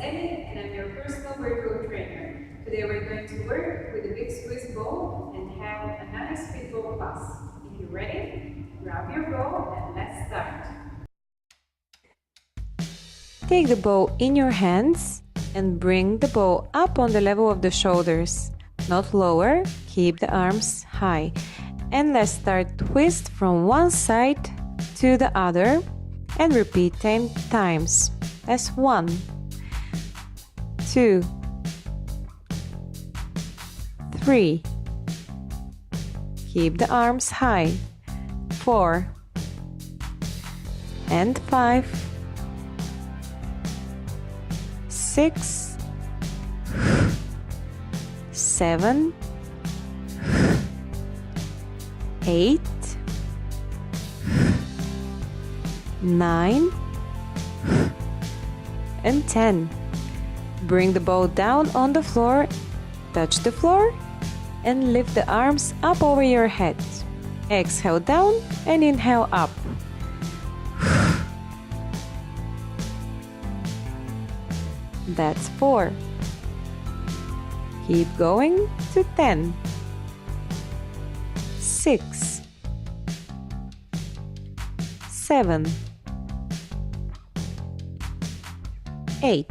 Ellie and I'm your personal workout trainer. Today we're going to work with a big squeeze ball and have a nice FITBALL class. If you're ready, grab your ball and let's start. Take the ball in your hands and bring the ball up on the level of the shoulders, not lower. Keep the arms high. And let's start twist from one side to the other and repeat 10 times. That's 1, 2, 3. Keep the arms high. 4 and 5, 6, 7, 8, 9, and 10. Bring the ball down on the floor, touch the floor, and lift the arms up over your head. Exhale down and inhale up. That's 4. Keep going to 10. 6, 7, 8,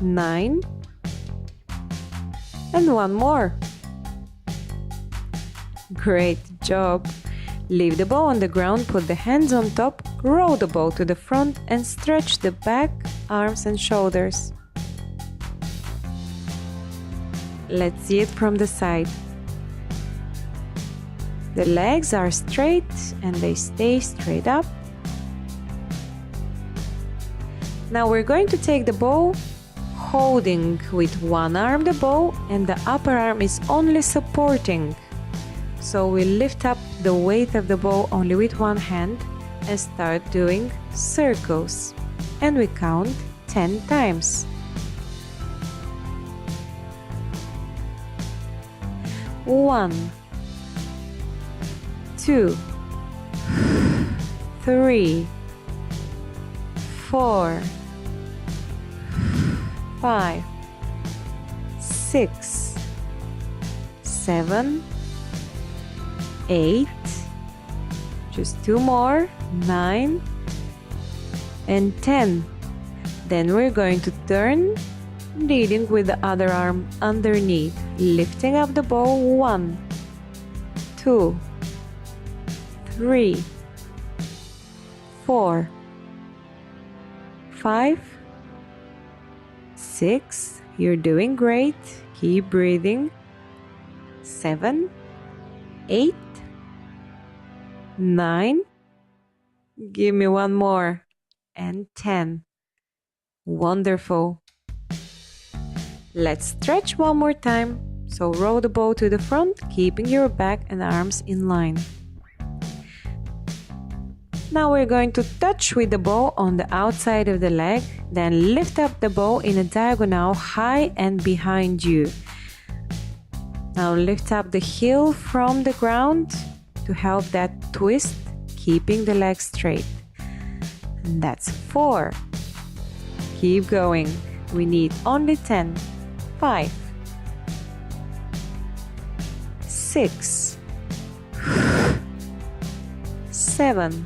9, and one more. Great job! Leave the ball on the ground, put the hands on top, roll the ball to the front and stretch the back, arms and shoulders. Let's see it from the side. The legs are straight and they stay straight up. Now we're going to take the ball, holding with one arm the ball and the upper arm is only supporting. So we lift up the weight of the ball only with one hand and start doing circles. And we count 10 times. 1, 2, 3, 4, 5, 6, 7, 8, just 2 more, 9, and 10. Then we're going to turn, leading with the other arm underneath, lifting up the ball. 1, 2, 3, 4, 5, 6. You're doing great. Keep breathing. 7, 8, 9. Give me one more. And 10. Wonderful. Let's stretch one more time. So roll the ball to the front, keeping your back and arms in line. Now we're going to touch with the ball on the outside of the leg, then lift up the ball in a diagonal high and behind you. Now lift up the heel from the ground to help that twist, keeping the leg straight. And that's 4. Keep going. We need only 10. 5, 6, 7,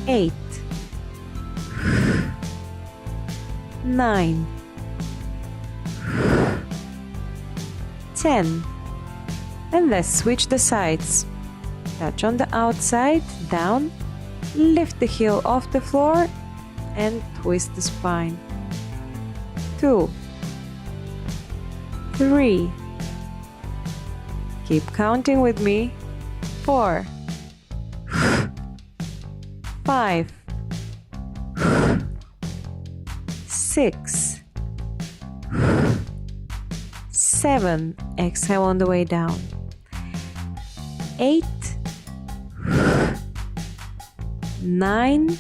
8, 9, 10. And let's switch the sides. Touch on the outside, down, lift the heel off the floor and twist the spine. 2, 3. Keep counting with me. 4, 5, 6, 7. Exhale on the way down. 8, 9,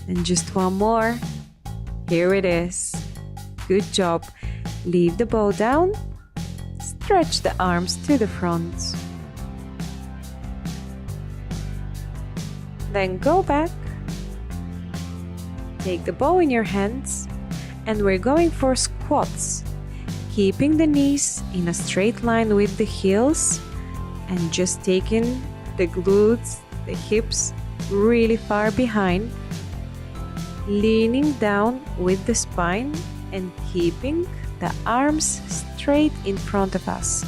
and just one more. Here it is. Good job. Leave the ball down. Stretch the arms to the front. Then go back, take the ball in your hands, and we're going for squats, keeping the knees in a straight line with the heels and just taking the glutes, the hips really far behind, leaning down with the spine and keeping the arms straight in front of us.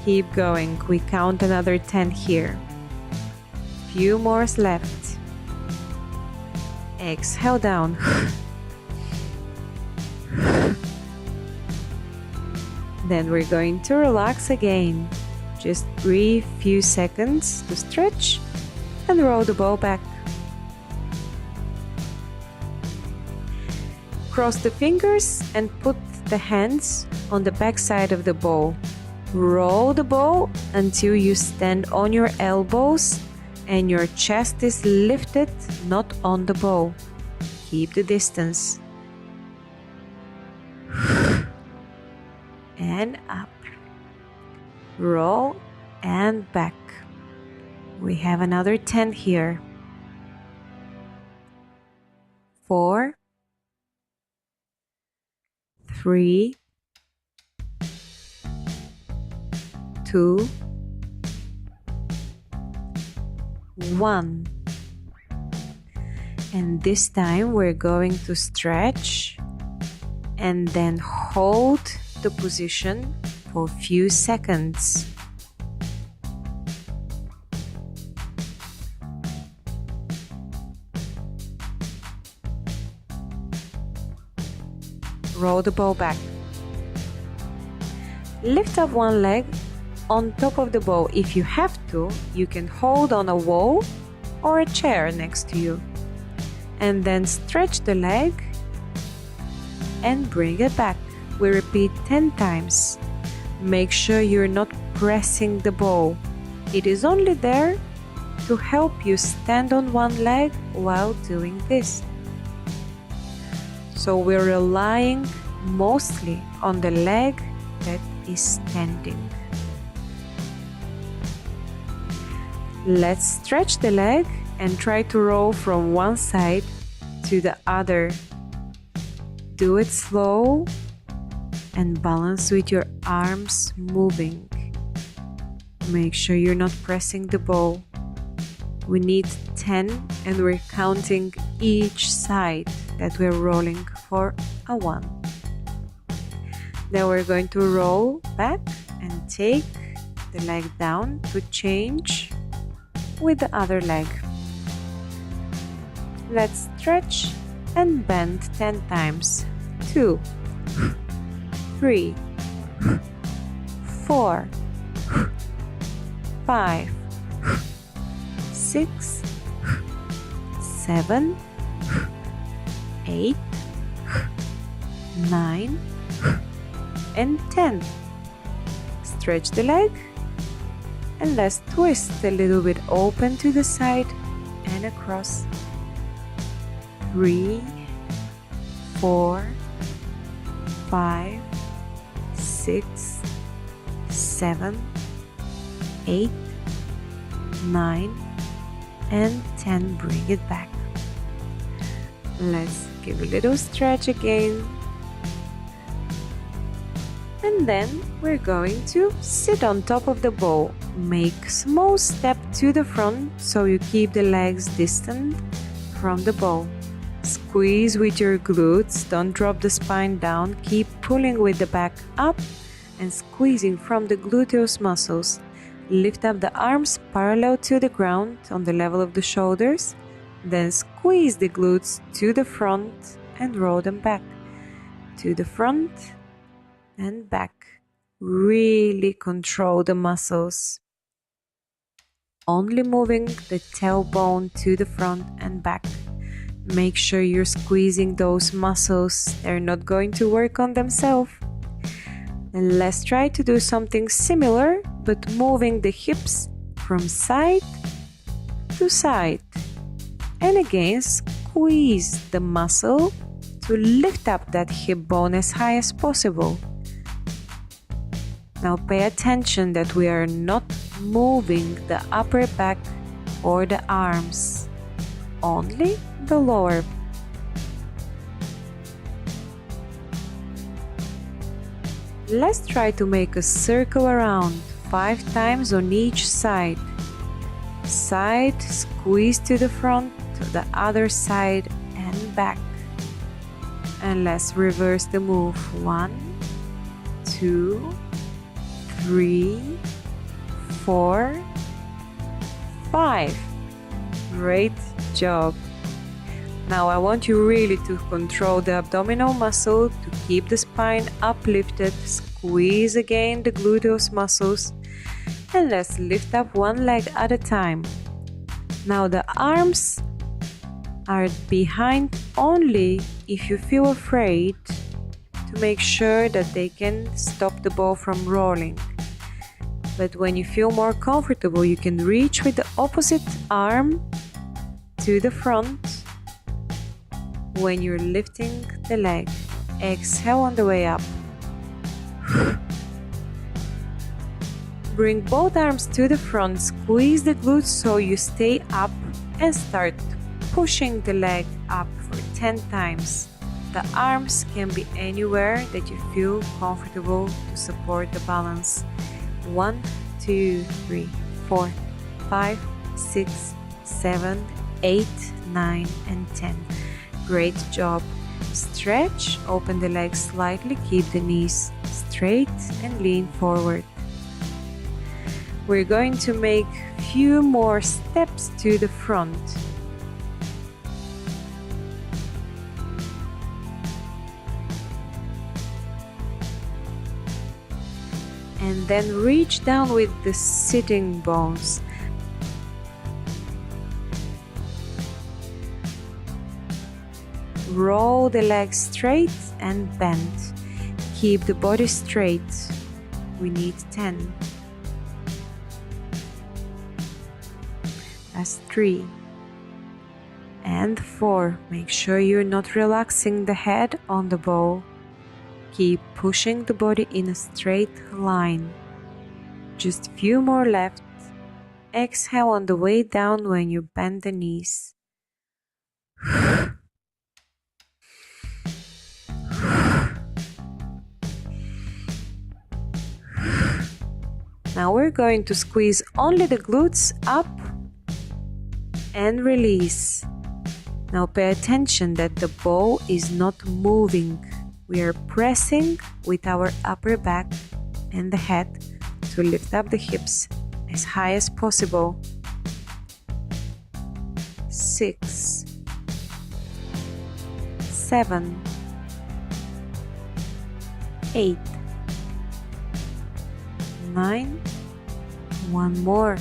Keep going, we count another 10 here. Few more left. Exhale down. Then we're going to relax again. Just breathe few seconds to stretch and roll the ball back. Cross the fingers and put the hands on the back side of the ball. Roll the ball until you stand on your elbows and your chest is lifted, not on the ball. Keep the distance. And up. Roll and back. We have another 10 here. 4, 3, 2, 1. And this time we're going to stretch and then hold the position for a few seconds. Roll the ball back. Lift up one leg on top of the ball. If you have to, you can hold on a wall or a chair next to you. And then stretch the leg and bring it back. We repeat 10 times. Make sure you're not pressing the ball. It is only there to help you stand on one leg while doing this. So we're relying mostly on the leg that is standing. Let's stretch the leg and try to roll from one side to the other. Do it slow and balance with your arms moving. Make sure you're not pressing the ball. We need 10 and we're counting each side that we're rolling for a 1. Then we're going to roll back and take the leg down to change with the other leg. Let's stretch and bend 10 times. 2, 3, 4, 5, 6, 7, 8, 9, and 10. Stretch the leg and let's twist a little bit open to the side and across. 3, 4, 5, 6, 7, 8, 9, and 10. Bring it back. Let's give a little stretch again. And then we're going to sit on top of the ball. Make small step to the front so you keep the legs distant from the ball. Squeeze with your glutes, don't drop the spine down, keep pulling with the back up and squeezing from the gluteus muscles. Lift up the arms parallel to the ground on the level of the shoulders, then squeeze the glutes to the front and roll them back. To the front and back. Really control the muscles. Only moving the tailbone to the front and back. Make sure you're squeezing those muscles. They're not going to work on themselves. And let's try to do something similar, but moving the hips from side to side. And again, squeeze the muscle to lift up that hip bone as high as possible. Now pay attention that we are not moving the upper back or the arms, only the lower. Let's try to make a circle around 5 times on each side. Side, squeeze to the front, to the other side and back. And let's reverse the move. 1, 2, 3, 4, 5. Great job. Now I want you really to control the abdominal muscle to keep the spine uplifted. Squeeze again the gluteus muscles. And let's lift up one leg at a time. Now the arms are behind only if you feel afraid, to make sure that they can stop the ball from rolling. But when you feel more comfortable, you can reach with the opposite arm to the front when you're lifting the leg. Exhale on the way up. Bring both arms to the front, squeeze the glutes so you stay up, and start pushing the leg up for 10 times. The arms can be anywhere that you feel comfortable to support the balance. 1, 2, 3, 4, 5, 6, 7, 8, 9, and 10. Great job. Stretch, open the legs slightly, keep the knees straight and lean forward. We're going to make few more steps to the front. And then reach down with the sitting bones. Roll the legs straight and bend. Keep the body straight. We need 10. That's 3. And 4. Make sure you're not relaxing the head on the ball. Keep pushing the body in a straight line. Just a few more left. Exhale on the way down when you bend the knees. Now we're going to squeeze only the glutes up and release. Now pay attention that the ball is not moving. We are pressing with our upper back and the head to lift up the hips as high as possible. 6, 7, 8, 9, one more.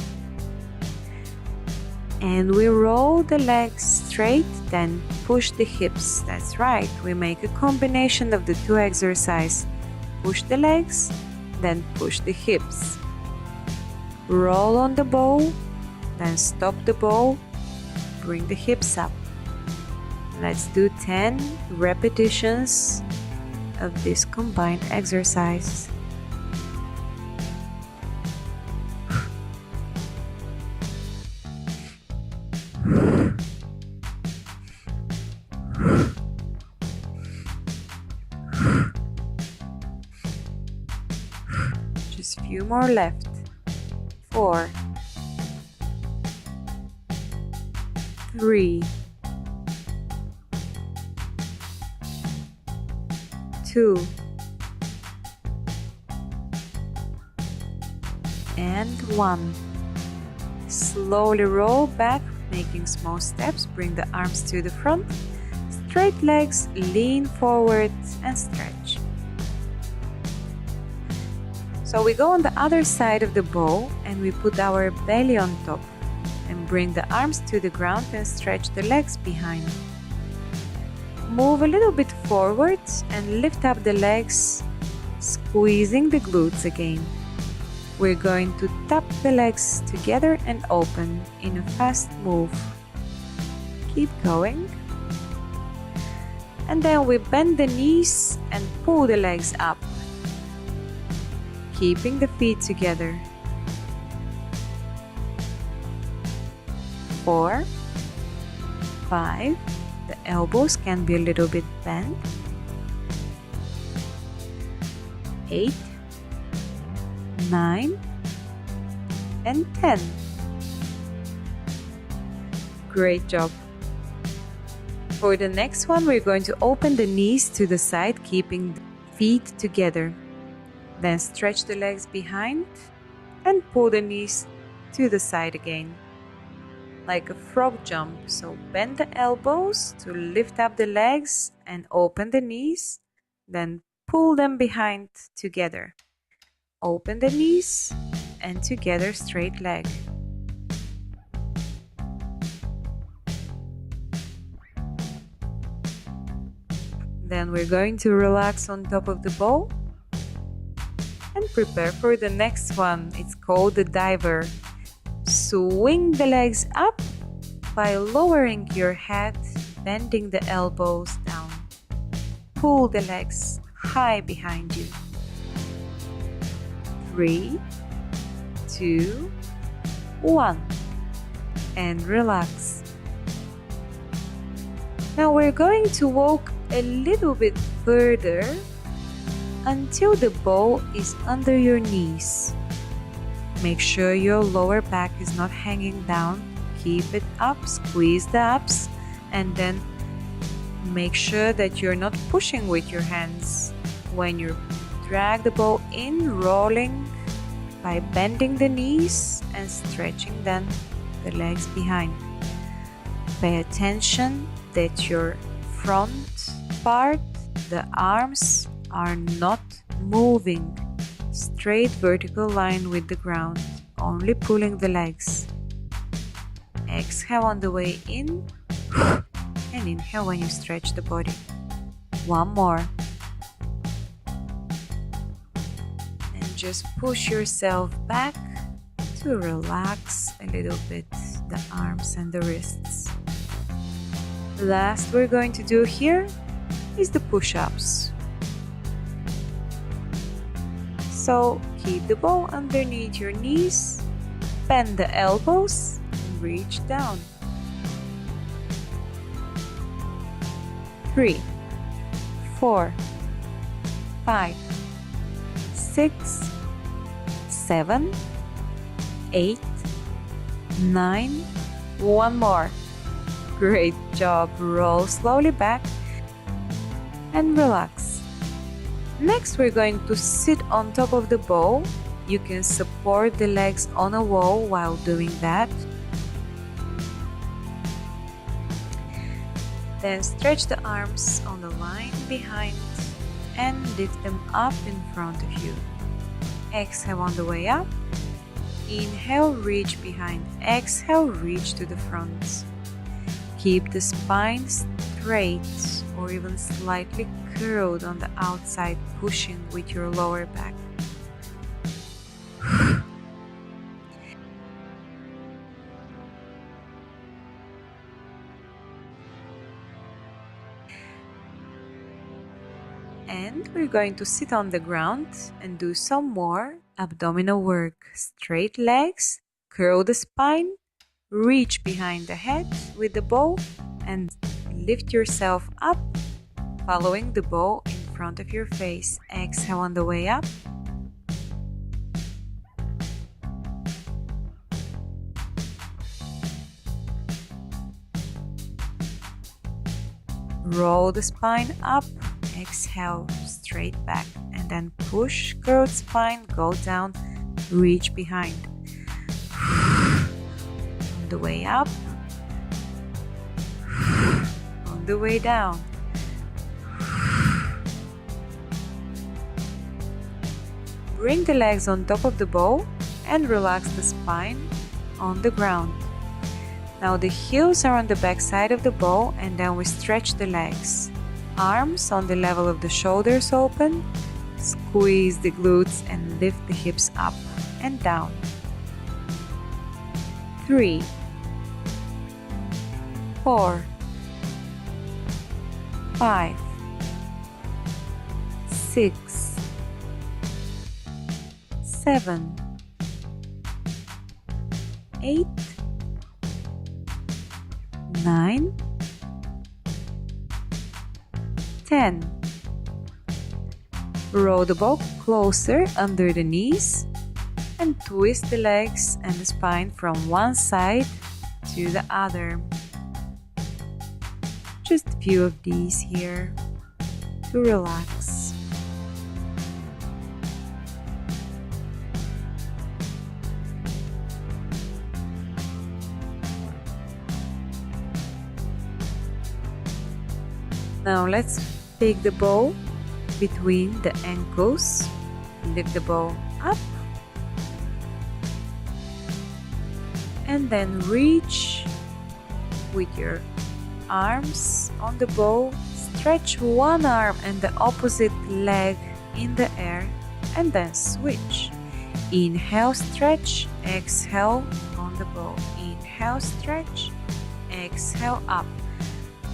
And we roll the legs straight, then push the hips. That's right, we make a combination of the two exercises. Push the legs, then push the hips. Roll on the ball, then stop the ball, bring the hips up. Let's do 10 repetitions of this combined exercise. Just a few more left. 4, 3, 2, and 1. Slowly roll back, making small steps. Bring the arms to the front. Straight legs, lean forward and stretch. So we go on the other side of the ball and we put our belly on top and bring the arms to the ground and stretch the legs behind. Move a little bit forward and lift up the legs, squeezing the glutes again. We're going to tap the legs together and open in a fast move. Keep going. And then we bend the knees and pull the legs up, keeping the feet together. 4, 5. The elbows can be a little bit bent. 8, 9, and 10. Great job. For the next one, we're going to open the knees to the side, keeping the feet together. Then stretch the legs behind and pull the knees to the side again, like a frog jump. So bend the elbows to lift up the legs and open the knees, then pull them behind together. Open the knees and together straight leg. Then we're going to relax on top of the ball and prepare for the next one. It's called the diver. Swing the legs up by lowering your head, bending the elbows down. Pull the legs high behind you. 3, 2, 1, and relax. Now we're going to walk a little bit further until the ball is under your knees. Make sure your lower back is not hanging down. Keep it up, squeeze the abs, and then make sure that you're not pushing with your hands. When you drag the ball in, rolling by bending the knees and stretching then the legs behind. Pay attention that your front part, the arms, are not moving. Straight vertical line with the ground, only pulling the legs. Exhale on the way in and inhale when you stretch the body. One more. And just push yourself back to relax a little bit the arms and the wrists. The last we're going to do here is the push-ups. So keep the ball underneath your knees, bend the elbows, and reach down. 3, 4, 5, 6, 7, 8, 9. One more. Great job. Roll slowly back and relax. Next, we're going to sit on top of the ball. You can support the legs on a wall while doing that. Then stretch the arms on the line behind and lift them up in front of you. Exhale on the way up. Inhale, reach behind. Exhale, reach to the front. Keep the spine straight or even slightly curled on the outside, pushing with your lower back. And we're going to sit on the ground and do some more abdominal work. Straight legs, curl the spine, reach behind the head with the ball and lift yourself up, following the ball in front of your face. Exhale on the way up. Roll the spine up. Exhale, straight back, and then push, curled spine, go down, reach behind. On the way up, on the way down. Bring the legs on top of the ball and relax the spine on the ground. Now the heels are on the back side of the ball, and then we stretch the legs. Arms on the level of the shoulders open, squeeze the glutes and lift the hips up and down. 3, 4, 5, 6, 7, 8, 9, 10. Roll the ball closer under the knees and twist the legs and the spine from one side to the other. Just a few of these here to relax. Now let's take the ball between the ankles, lift the ball up, and then reach with your arms on the ball. Stretch one arm and the opposite leg in the air and then switch. Inhale, stretch, exhale on the ball. Inhale, stretch, exhale up.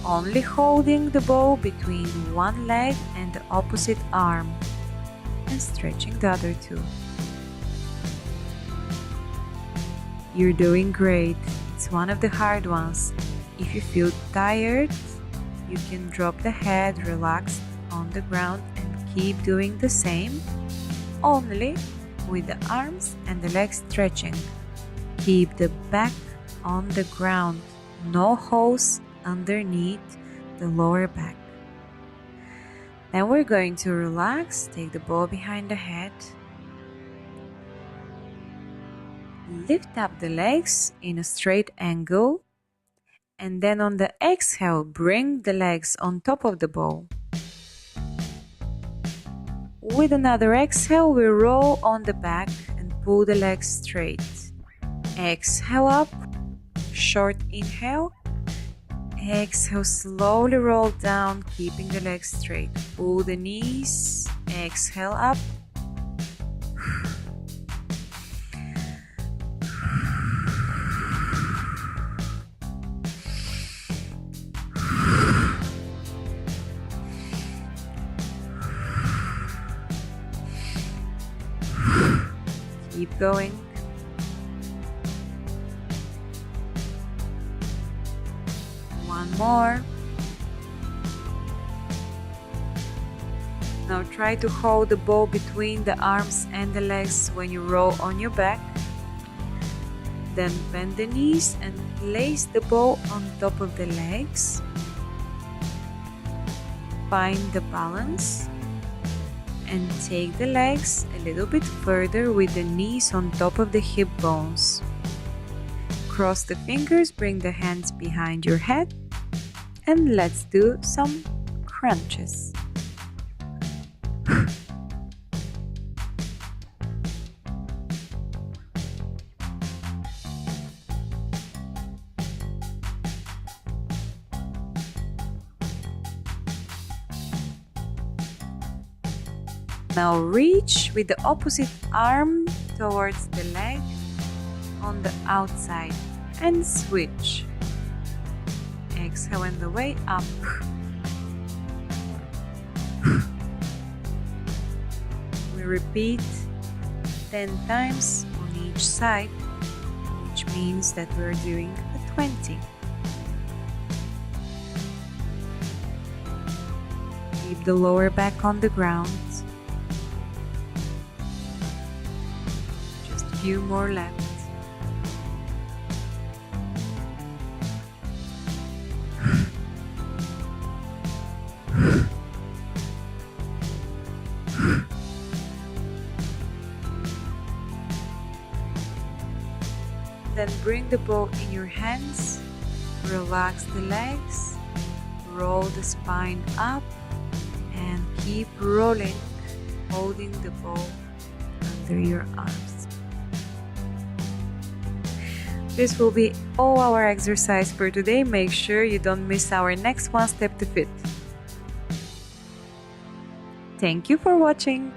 Only holding the ball between one leg and the opposite arm and stretching the other two. You're doing great. It's one of the hard ones. If you feel tired, you can drop the head relaxed on the ground and keep doing the same, only with the arms and the legs stretching. Keep the back on the ground, no holes underneath the lower back. Then we're going to relax, take the ball behind the head, lift up the legs in a straight angle, and then on the exhale, bring the legs on top of the ball. With another exhale, we roll on the back and pull the legs straight. Exhale up, short inhale. Exhale, slowly roll down, keeping the legs straight. Pull the knees, exhale up. Keep going. One more. Now try to hold the ball between the arms and the legs when you roll on your back. Then bend the knees and place the ball on top of the legs. Find the balance and take the legs a little bit further with the knees on top of the hip bones. Cross the fingers, bring the hands behind your head, and let's do some crunches. Now reach with the opposite arm towards the leg on the outside and switch. Exhale on the way up. We repeat 10 times on each side, which means that we're doing a 20. Keep the lower back on the ground. Just a few more left. Then bring the ball in your hands, relax the legs, roll the spine up, and keep rolling, holding the ball under your arms. This will be all our exercise for today. Make sure you don't miss our next 1 Step to Fit. Thank you for watching.